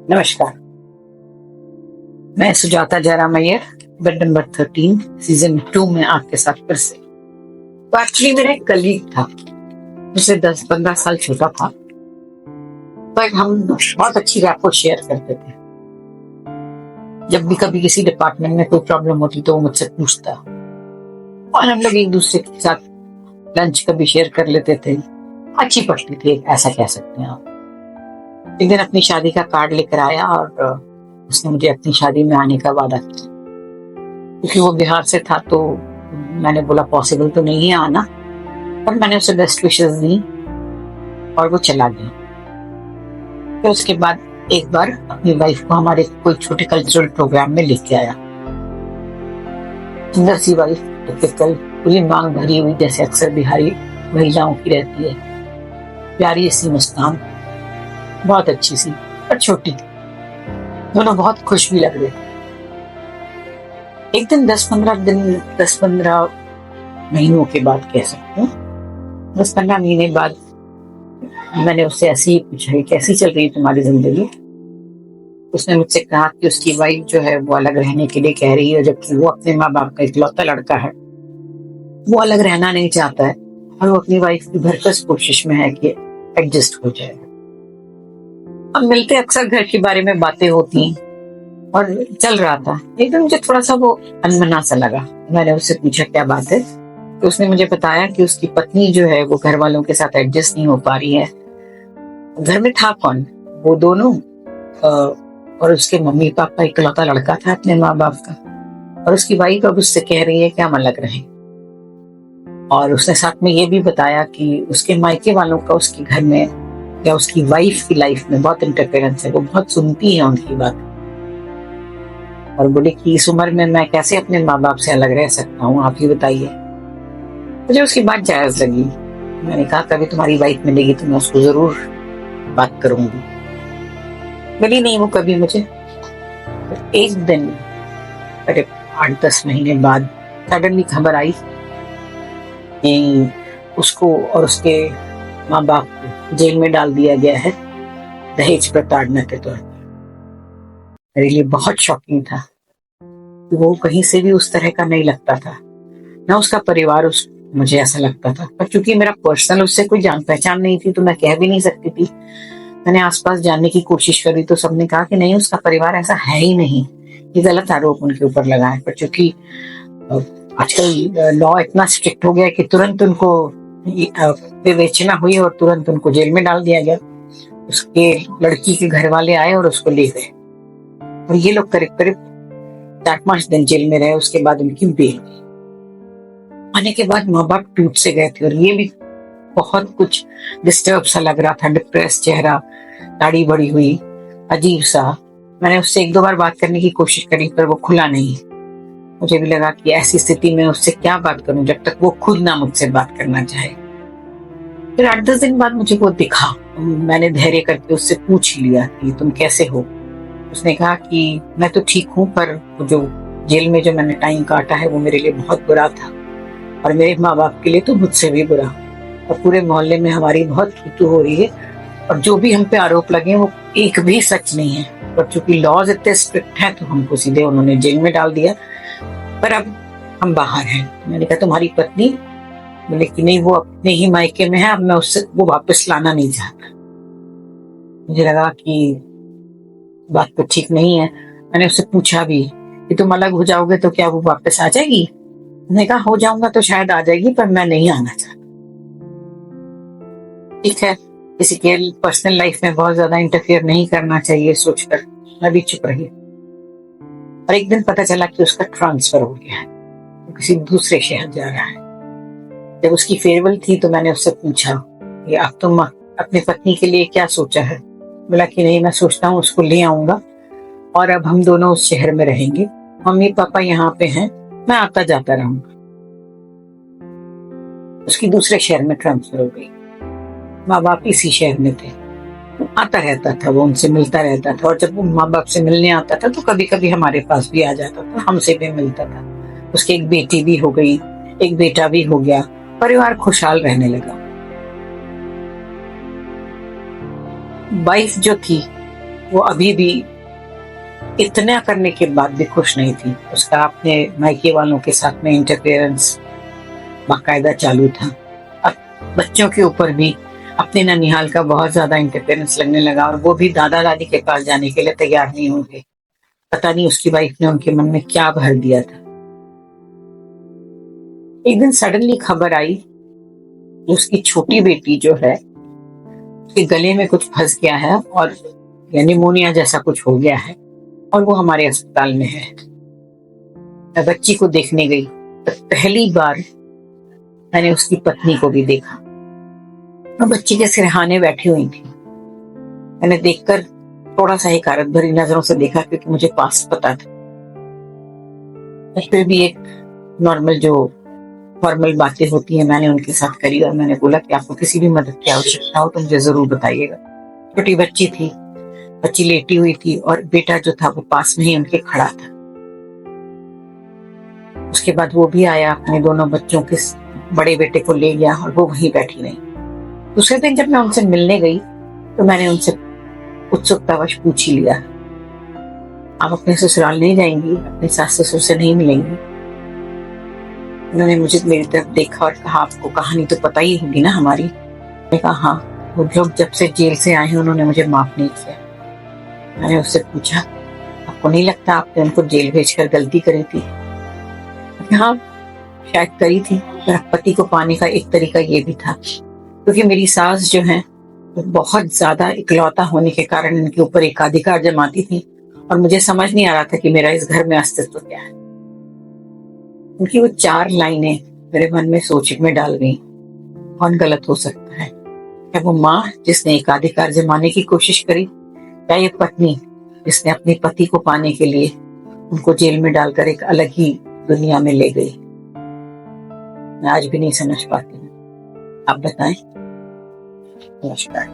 नमस्कार। मैं Sujata Jairam Iyer, bed number 13 season 2 में आपके साथ फिर से। तो एक्चुअली मेरा एक कलीग था, मुझसे 10-15 साल छोटा था, पर हम बहुत अच्छी रैपो शेयर करते थे। जब भी कभी किसी डिपार्टमेंट में कोई प्रॉब्लम होती तो वो मुझसे पूछता और हम लोग एक दूसरे के साथ लंच कभी शेयर कर लेते थे। अच्छी पड़ती थी, ऐसा कह सकते हैं आप। एक दिन अपनी शादी का कार्ड लेकर आया और उसने मुझे अपनी शादी में आने का वादा किया। क्योंकि वो बिहार से था तो मैंने बोला पॉसिबल तो नहीं है आना, पर मैंने उसे बेस्ट विशेस दी और वो चला गया। फिर उसके बाद एक बार अपनी वाइफ को हमारे कोई छोटे कल्चरल प्रोग्राम में लेके आया। सुंदर सी वाइफ, टिपिकल, पूरी मांग भरी हुई जैसे अक्सर बिहारी महिलाओं की रहती है। प्यारी सी मुस्कान, बहुत अच्छी सी पर छोटी। दोनों बहुत खुश भी लग रहे थे। एक दिन 10-15 महीनों के बाद कह सकते हैं, 10-15 महीने बाद मैंने उससे ऐसे ही पूछा कैसी चल रही है तुम्हारी जिंदगी। उसने मुझसे कहा कि उसकी वाइफ जो है वो अलग रहने के लिए कह रही है, जबकि वो अपने माँ बाप का इकलौता लड़का है। वो अलग रहना नहीं चाहता है और वो अपनी वाइफ की भरकस कोशिश में है कि एडजस्ट हो जाए। अब मिलते अक्सर घर के बारे में बातें होती और चल रहा था। एकदम मुझे थोड़ा सा वो अनमना सा लगा। मैंने उससे पूछा क्या बात है, तो उसने मुझे बताया कि उसकी पत्नी जो है वो घर वालों के साथ एडजस्ट नहीं हो पा रही है। घर में था कौन, वो दोनों और उसके मम्मी पापा, इकलौता लड़का था अपने माँ बाप का। और उसकी वाइफ अब उससे कह रही है कि हम अलग रहें। और उसने साथ में ये भी बताया कि उसके मायके वालों का उसके घर में या उसकी वाइफ की लाइफ में बहुत इंटरफेरेंस है, वो बहुत सुनती है उनकी बात। और बोले कि इस उम्र में मैं कैसे अपने माँ बाप से अलग रह सकता हूँ, आप ही बताइए। मुझे उसकी बात जायज लगी। मैंने कहा कभी तुम्हारी वाइफ मिलेगी तो मैं उसको जरूर बात करूंगी। मिली नहीं वो कभी मुझे। एक दिन करीब 8-10 महीने बाद सडनली खबर आई कि उसको और उसके माँ बाप को जेल में डाल दिया गया है दहेज प्रताड़ना के तौर पर। मेरे लिए बहुत शॉकिंग था। वो कहीं से भी उस तरह का नहीं लगता था, ना उसका परिवार मुझे ऐसा लगता था। पर क्योंकि मेरा पर्सनल उससे कोई जान पहचान नहीं थी तो मैं कह भी नहीं सकती थी। मैंने आसपास जानने की कोशिश करी तो सबने कहा कि नहीं, उसका परिवार ऐसा है ही नहीं, ये गलत आरोप उनके ऊपर लगा है। पर चूंकि आजकल लॉ इतना स्ट्रिक्ट हो गया कि तुरंत उनको विवेचना हुई और तुरंत उनको जेल में डाल दिया गया। उसके लड़की के घर वाले आए और उसको ले गए और ये लोग करीब 4-5 दिन जेल में रहे। उसके बाद उनकी बेल आने के बाद माँ बाप टूट से गए थे और ये भी बहुत कुछ डिस्टर्ब सा लग रहा था। डिप्रेस चेहरा, दाढ़ी बड़ी हुई, अजीब सा। मैंने उससे 1-2 बार बात करने की कोशिश करी पर वो खुला नहीं। मुझे भी लगा कि ऐसी स्थिति में उससे क्या बात करूं जब तक वो खुद ना मुझसे बात करना चाहे। फिर 8-10 दिन बाद मुझे वो दिखा। मैंने धैर्य करके उससे पूछ लिया कि तुम कैसे हो। उसने कहा कि मैं तो ठीक हूँ, पर जो जेल में जो मैंने टाइम काटा है वो मेरे लिए बहुत बुरा था और मेरे माँ बाप के लिए तो मुझसे भी बुरा। और पूरे मोहल्ले में हमारी बहुत थू हो रही है और जो भी हम पे आरोप लगे वो एक भी सच नहीं है। पर चूंकि लॉज इतने स्ट्रिक्ट हैं तो हमको सीधे उन्होंने जेल में डाल दिया। पर अब हम बाहर हैं। मैंने कहा तुम्हारी पत्नी? बोले कि नहीं, वो अपने ही मायके में है, अब मैं उससे वो वापस लाना नहीं चाहता। मुझे लगा कि बात तो ठीक नहीं है। मैंने उससे पूछा भी कि तुम अलग हो जाओगे तो क्या वो वापस आ जाएगी? उसने कहा हो जाऊंगा तो शायद आ जाएगी, पर मैं नहीं आना चाहता। ठीक है, किसी के पर्सनल लाइफ में बहुत ज्यादा इंटरफेयर नहीं करना चाहिए सोचकर मैं भी चुप रही। और एक दिन पता चला कि उसका ट्रांसफर हो गया है, वो किसी दूसरे शहर जा रहा है। जब उसकी फेयरवेल थी तो मैंने उससे पूछा कि अब तुम अपनी पत्नी के लिए क्या सोचा है? बोला कि नहीं, मैं सोचता हूँ उसको ले आऊंगा और अब हम दोनों उस शहर में रहेंगे। मम्मी पापा यहाँ पे हैं, मैं आता जाता रहूंगा। उसकी दूसरे शहर में ट्रांसफर हो गई। माँ बाप इसी शहर में थे, आता रहता था, वो उनसे मिलता रहता था। और जब वो माँ बाप से मिलने आता था तो कभी कभी हमारे पास भी आ जाता था, हमसे भी मिलता था। उसकी एक बेटी भी हो गई, एक बेटा भी हो गया, परिवार खुशहाल रहने लगा। वाइफ जो थी वो अभी भी इतना करने के बाद भी खुश नहीं थी। उसका अपने मायके वालों के साथ में इंटरफेरेंस बाकायदा चालू था। अब बच्चों के ऊपर भी अपने ननिहाल का बहुत ज्यादा इंटरफेरेंस लगने लगा, और वो भी दादा दादी के पास जाने के लिए तैयार नहीं होंगे। पता नहीं उसकी वाइफ ने उनके मन में क्या भर दिया था। एक दिन सडनली खबर आई कि उसकी छोटी बेटी जो है उसके गले में कुछ फंस गया है और निमोनिया जैसा कुछ हो गया है, और वो हमारे अस्पताल में है। मैं बच्ची को देखने गई तो पहली बार मैंने उसकी पत्नी को भी देखा। वो बच्ची के सिरहाने बैठी हुई थी। मैंने देखकर थोड़ा सा हकारत भरी नजरों से देखा, क्योंकि मुझे पास पता था। फिर भी एक नॉर्मल जो फॉर्मल बातें होती है मैंने उनके साथ करी, और मैंने बोला कि आपको किसी भी मदद की आवश्यकता हो तो मुझे जरूर बताइएगा। छोटी बच्ची थी, बच्ची लेटी हुई थी और बेटा जो था वो पास में ही उनके खड़ा था। उसके बाद वो भी आया, अपने दोनों बच्चों के बड़े बेटे को ले गया और वो वहीं बैठी रही। दूसरे दिन जब मैं उनसे मिलने गई तो मैंने उनसे उत्सुकतावश पूछ ही लिया, आप अपने ससुराल नहीं जाएंगी, अपने सास ससुर से नहीं मिलेंगी? उन्होंने मुझे मेरी तरफ देखा और कहा, आपको कहानी तो पता ही होगी ना हमारी। मैंने कहा हाँ, वो लोग जब से जेल से आए हैं उन्होंने मुझे माफ नहीं किया। मैंने उससे पूछा, आपको नहीं लगता आपने उनको जेल भेजकर गलती करी थी? हाँ, शायद करी थी। मेरा पति को पाने का एक तरीका ये भी था, क्योंकि मेरी सास जो है वो बहुत ज्यादा इकलौता होने के कारण इनके ऊपर एकाधिकार जमाती थी, और मुझे समझ नहीं आ रहा था कि मेरा इस घर में अस्तित्व क्या है। उनकी वो 4 लाइनें मेरे मन में सोच में डाल गई, कौन गलत हो सकता है? क्या वो माँ जिसने एकाधिकार जमाने की कोशिश करी, या ये पत्नी जिसने अपने पति को पाने के लिए उनको जेल में डालकर एक अलग ही दुनिया में ले गई? मैं आज भी नहीं समझ पाती हूँ। आप बताएं। नमस्कार।